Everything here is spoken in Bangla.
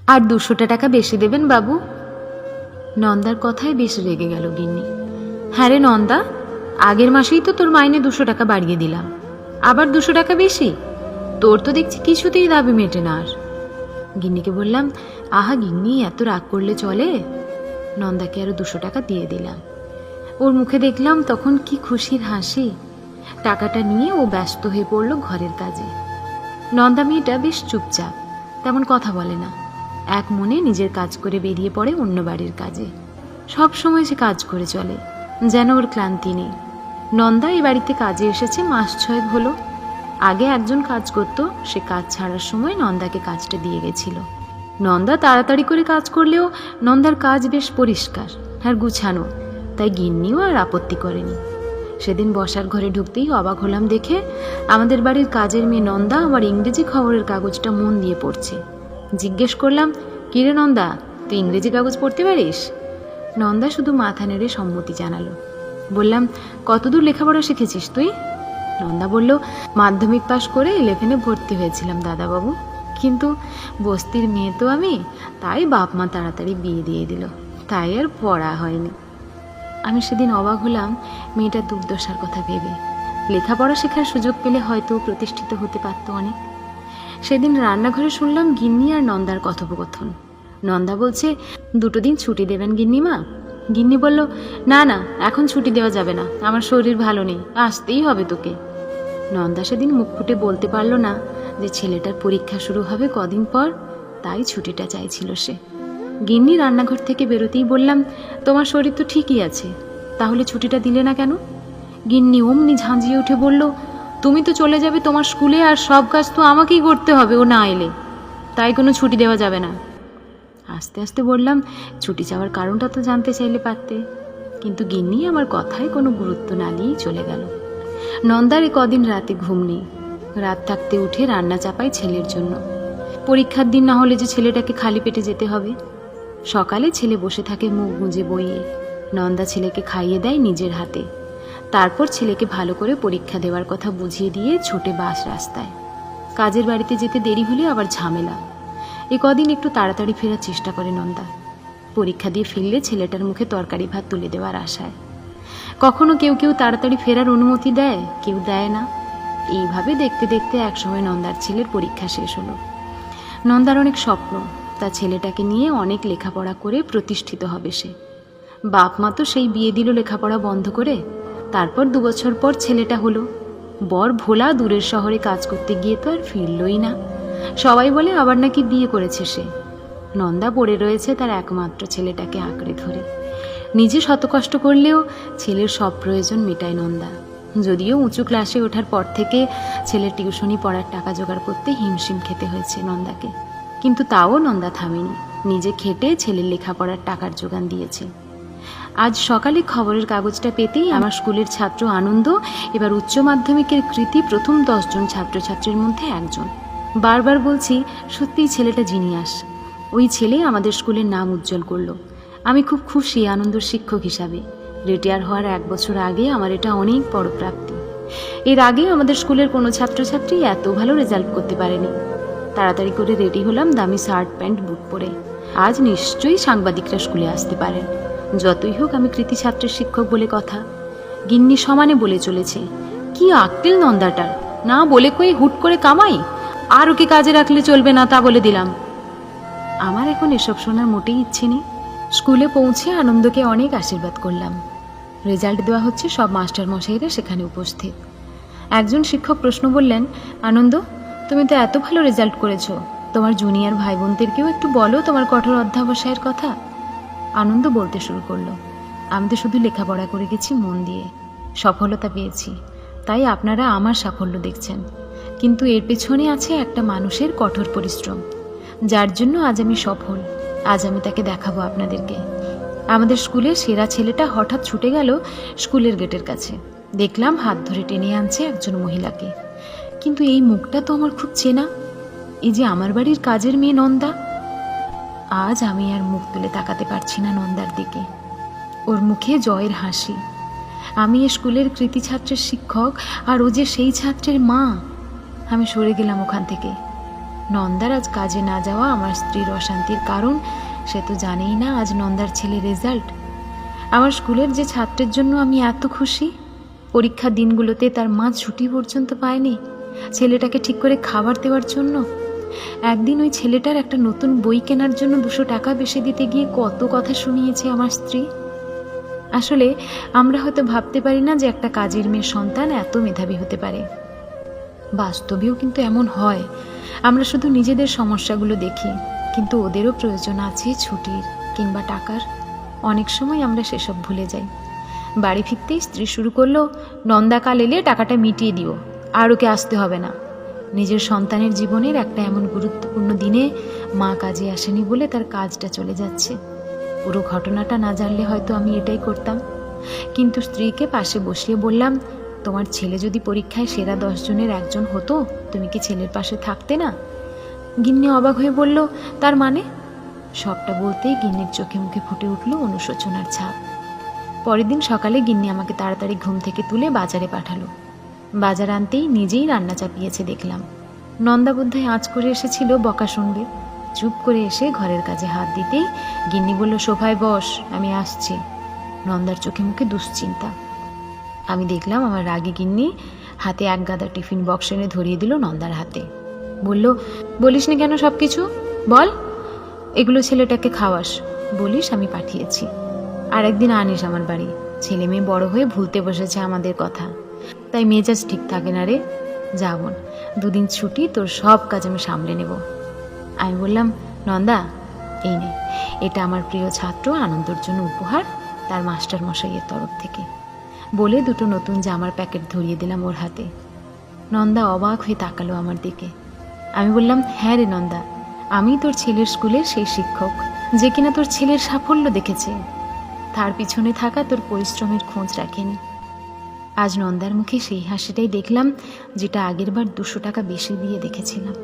আর 200 টাকা বেশি দেবেন বাবু। নন্দার কথায় বেশ রেগে গেল গিন্নি। হ্যাঁ রে নন্দা, আগের মাসেই তো তোর মাইনে 200 টাকা বাড়িয়ে দিলাম, আবার 200 টাকা বেশি? তোর তো দেখছি কিছুতেই দাবি মেটে না। আর গিন্নিকে বললাম, আহা গিন্নি, এত রাগ করলে চলে? নন্দাকে আরো 200 টাকা দিয়ে দিলাম। ওর মুখে দেখলাম তখন কি খুশির হাসি। টাকাটা নিয়ে ও ব্যস্ত হয়ে পড়ল ঘরের কাজে। নন্দা মেয়েটা বেশ চুপচাপ, তেমন কথা বলে না, এক মনে নিজের কাজ করে বেরিয়ে পড়ে অন্য বাড়ির কাজে। সব সময় সে কাজ করে চলে, যেন ওর ক্লান্তি নেই। নন্দা এই বাড়িতে কাজে এসেছে মাস 6 হলো। আগে একজন কাজ করত, সে কাজ ছাড়ার সময় নন্দাকে কাজটা দিয়ে গেছিল। নন্দা তাড়াতাড়ি করে কাজ করলেও নন্দার কাজ বেশ পরিষ্কার আর গুছানো, তাই গিন্নিও আর আপত্তি করেনি। সেদিন বসার ঘরে ঢুকতেই অবাক হলাম দেখে আমাদের বাড়ির কাজের মেয়ে নন্দা আমার ইংরেজি খবরের কাগজটা মন দিয়ে পড়ছে। জিজ্ঞেস করলাম, কিরে নন্দা, তুই ইংরেজি কাগজ পড়তে পারিস? নন্দা শুধু মাথা নেড়ে সম্মতি জানালো। বললাম, কতদূর লেখাপড়া শিখেছিস তুই? নন্দা বলল, মাধ্যমিক পাশ করে 11-এ ভর্তি হয়েছিলাম দাদাবাবু, কিন্তু বস্তির মেয়ে তো আমি, তাই বাপ মা তাড়াতাড়ি বিয়ে দিয়ে দিল, তাই আর পড়া হয়নি। আমি সেদিন অবাক হলাম মেয়েটার দুর্দশার কথা ভেবে। লেখাপড়া শেখার সুযোগ পেলে হয়তো প্রতিষ্ঠিত হতে পারত অনেক। সেদিন রান্নাঘরে শুনলাম গিন্নি আর নন্দার কথোপকথন। নন্দা বলছে, 2 দিন ছুটি দেবেন গিন্নিমা? গিন্নি বলল, না না, এখন ছুটি দেওয়া যাবে না, আমার শরীর ভালো নেই, আসতেই হবে তোকে। নন্দা সেদিন মুখ ফুটে বলতে পারল না যে ছেলেটার পরীক্ষা শুরু হবে কদিন পর, তাই ছুটিটা চাইছিল সে। গিন্নি রান্নাঘর থেকে বেরোতেই বললাম, তোমার শরীর তো ঠিকই আছে, তাহলে ছুটিটা দিলে না কেন? গিন্নি অমনি ঝাঁঝিয়ে উঠে বলল, তুমি তো চলে যাবে তোমার স্কুলে, আর সব কাজ তো আমাকেই করতে হবে ও না এলে, তাই কোনো ছুটি দেওয়া যাবে না। আস্তে আস্তে বললাম, ছুটি চাওয়ার কারণটা তো জানতে চাইলে পারতে। কিন্তু গিন্নি আমার কথায় কোনো গুরুত্ব না নিয়েই চলে গেল। নন্দার কদিন রাতে ঘুম নেই, রাত থাকতে উঠে রান্না চাপাই ছেলের জন্য। পরীক্ষার দিন না হলে যে ছেলেটাকে খালি পেটে যেতে হবে। সকালে ছেলে বসে থাকে মুখ গুঁজে বইয়ে, নন্দা ছেলেকে খাইয়ে দেয় নিজের হাতে। তারপর ছেলেকে ভালো করে পরীক্ষা দেওয়ার কথা বুঝিয়ে দিয়ে ছোটে বাস রাস্তায়। কাজের বাড়িতে যেতে দেরি হলে আবার ঝামেলা। কদিন একটু তাড়াতাড়ি ফেরার চেষ্টা করে নন্দা। পরীক্ষা দিয়ে ফিরলে ছেলেটার মুখে তরকারি ভাত তুলে দেওয়ার আশায়। কখনো কেউ কেউ তাড়াতাড়ি ফেরার অনুমতি দেয়, কেউ দেয় না। এইভাবে দেখতে দেখতে একসময় নন্দার ছেলের পরীক্ষা শেষ হলো। নন্দার অনেক স্বপ্ন, তার ছেলেটাকে নিয়ে অনেক লেখাপড়া করে প্রতিষ্ঠিত হবে সে। বাপ মা তো সেই বিয়ে দিল লেখাপড়া বন্ধ করে। তারপর 2 বছর পর ছেলেটা হলো। বর ভোলা দূরের শহরে কাজ করতে গিয়ে তো আর ফিরলই না। সবাই বলে আবার নাকি বিয়ে করেছে সে। নন্দা পড়ে রয়েছে তার একমাত্র ছেলেটাকে আঁকড়ে ধরে। নিজে শত কষ্ট করলেও ছেলের সব প্রয়োজন মেটায় নন্দা। যদিও উঁচু ক্লাসে ওঠার পর থেকে ছেলের টিউশনি পড়ার টাকা জোগাড় করতে হিমশিম খেতে হয়েছে নন্দাকে, কিন্তু তাও নন্দা থামেনি, নিজে খেটে ছেলের লেখাপড়ার টাকার জোগান দিয়েছে। আজ সকালে খবরের কাগজটা পেতেই আমার স্কুলের ছাত্র আনন্দ এবার উচ্চ মাধ্যমিকের কৃতি প্রথম 10 জন ছাত্রছাত্রীর মধ্যে একজন। বারবার বলছি, সত্যিই ছেলেটা জিনিয়াস। ওই ছেলে আমাদের স্কুলের নাম উজ্জ্বল করলো। আমি খুব খুশি আনন্দর শিক্ষক হিসাবে। রিটায়ার হওয়ার 1 বছর আগে আমার এটা অনেক বড় প্রাপ্তি। এর আগে আমাদের স্কুলের কোনো ছাত্রছাত্রী এত ভালো রেজাল্ট করতে পারেনি। তাড়াতাড়ি করে রেডি হলাম দামি শার্ট প্যান্ট বুট পরে। আজ নিশ্চয়ই সাংবাদিকরা স্কুলে আসতে পারেন। যতই হোক আমি কৃতি ছাত্রের শিক্ষক বলে কথা। গিন্নি সমানে বলে চলেছে, কি আক্কেল নন্দাটার, না বলে কই হুট করে কামাই, আর ওকে কাজে রাখলে চলবে না তা বলে দিলাম। আমার এখন এসব শোনার মোটেই ইচ্ছে নেই। স্কুলে পৌঁছে আনন্দকে অনেক আশীর্বাদ করলাম। রেজাল্ট দেওয়া হচ্ছে, সব মাস্টার মশাইরা সেখানে উপস্থিত। একজন শিক্ষক প্রশ্ন বললেন, আনন্দ, তুমি তো এত ভালো রেজাল্ট করেছো, তোমার জুনিয়র ভাই বোনদেরকেও একটু বলো তোমার কঠোর অধ্যাবসায়ের কথা। আনন্দ বলতে শুরু করলো, আমি তো শুধু লেখাপড়া করে গেছি মন দিয়ে, সফলতা পেয়েছি, তাই আপনারা আমার সাফল্য দেখছেন, কিন্তু এর পেছনে আছে একটা মানুষের কঠোর পরিশ্রম, যার জন্য আজ আমি সফল। আজ আমি তাকে দেখাবো আপনাদেরকে। আমাদের স্কুলের সেরা ছেলেটা হঠাৎ ছুটে গেল স্কুলের গেটের কাছে। দেখলাম হাত ধরে টেনে আনছে একজন মহিলাকে, কিন্তু এই মুখটা তো আমার খুব চেনা। এই যে আমার বাড়ির কাজের মেয়ে নন্দা। আজ আমি আর মুখ তুলে তাকাতে পারছি না নন্দার দিকে। ওর মুখে জয়ের হাসি। আমি এ স্কুলের কৃতি ছাত্রের শিক্ষক, আর ও যে সেই ছাত্রের মা। আমি সরে গেলাম ওখান থেকে। নন্দার আজ কাজে না যাওয়া আমার স্ত্রীর অশান্তির কারণ সে তো জানেই না আজ নন্দার ছেলে রেজাল্ট। আমার স্কুলের যে ছাত্রের জন্য আমি এত খুশি, পরীক্ষার দিনগুলোতে তার মা ছুটি পর্যন্ত পায়নি ছেলেটাকে ঠিক করে খাবার দেওয়ার জন্য। একদিন ওই ছেলেটার একটা নতুন বই কেনার জন্য 200 টাকা বেশি দিতে গিয়ে কত কথা শুনিয়েছে আমার স্ত্রী। আসলে আমরা হয়তো ভাবতে পারি না যে একটা কাজের মেয়ের সন্তান এত মেধাবী হতে পারে। বাস্তবেও কিন্তু এমন হয়। আমরা শুধু নিজেদের সমস্যাগুলো দেখি, কিন্তু ওদেরও প্রয়োজন আছে ছুটির কিংবা টাকার। অনেক সময় আমরা সেসব ভুলে যাই। বাড়ি ফিরতেই স্ত্রী শুরু করলো, নন্দা কাল এলে টাকাটা মিটিয়ে দিও, আর ওকে আসতে হবে না। নিজের সন্তানের জীবনের একটা এমন গুরুত্বপূর্ণ দিনে মা কাজে আসেনি বলে তার কাজটা চলে যাচ্ছে। পুরো ঘটনাটা না জানলে হয়তো আমি এটাই করতাম। কিন্তু স্ত্রীকে পাশে বসিয়ে বললাম, তোমার ছেলে যদি পরীক্ষায় সেরা 10 জনের একজন হতো, তুমি কি ছেলের পাশে থাকতে না? গিন্নি অবাক হয়ে বলল, তার মানে? সবটা বলতেই গিন্নির চোখে মুখে ফুটে উঠল অনুশোচনার ছাপ। পরের দিন সকালে গিন্নি আমাকে তাড়াতাড়ি ঘুম থেকে তুলে বাজারে পাঠালো। বাজার আনতেই নিজেই রান্না চাপিয়েছে দেখলাম। নন্দা বোধহয় আঁচ করে এসেছিল বকা শুনবে। চুপ করে এসে ঘরের কাজে হাত দিতেই গিন্নি বলল, সোফায় বস, আমি আসছি। নন্দার চোখে মুখে দুশ্চিন্তা। আমি দেখলাম আমার রাগী গিন্নি হাতে এক গাদা টিফিন বক্স এনে ধরিয়ে দিল নন্দার হাতে। বলল, বলিস নি কেন সব কিছু? বল। এগুলো ছেলেটাকে খাওয়াস বলিস আমি পাঠিয়েছি। আর একদিন আনিস আমার বাড়ি। ছেলে মেয়ে বড় হয়ে ভুলতে বসেছে আমাদের কথা, তাই মেজাজ ঠিক থাকে না রে। যাবন, 2 দিন ছুটি, তোর সব কাজ আমি সামলে নেব। আমি বললাম, নন্দা এই নে, এটা আমার প্রিয় ছাত্র আনন্দর জন্য উপহার, তার মাস্টার মশাইয়ের তরফ থেকে। বলে 2টো নতুন জামার প্যাকেট ধরিয়ে দিলাম ওর হাতে। নন্দা অবাক হয়ে তাকালো আমার দিকে। আমি বললাম, হ্যাঁ রে নন্দা, আমি তোর ছেলের স্কুলের সেই শিক্ষক যে কিনা তোর ছেলের সাফল্য দেখেছে, তার পিছনে থাকা তোর পরিশ্রমের খোঁজ রাখেনি। আজ নন্দার মুখে সেই হাসিটাই দেখলাম যেটা আগের বার 200 টাকা বেশি দিয়ে দেখেছিলাম।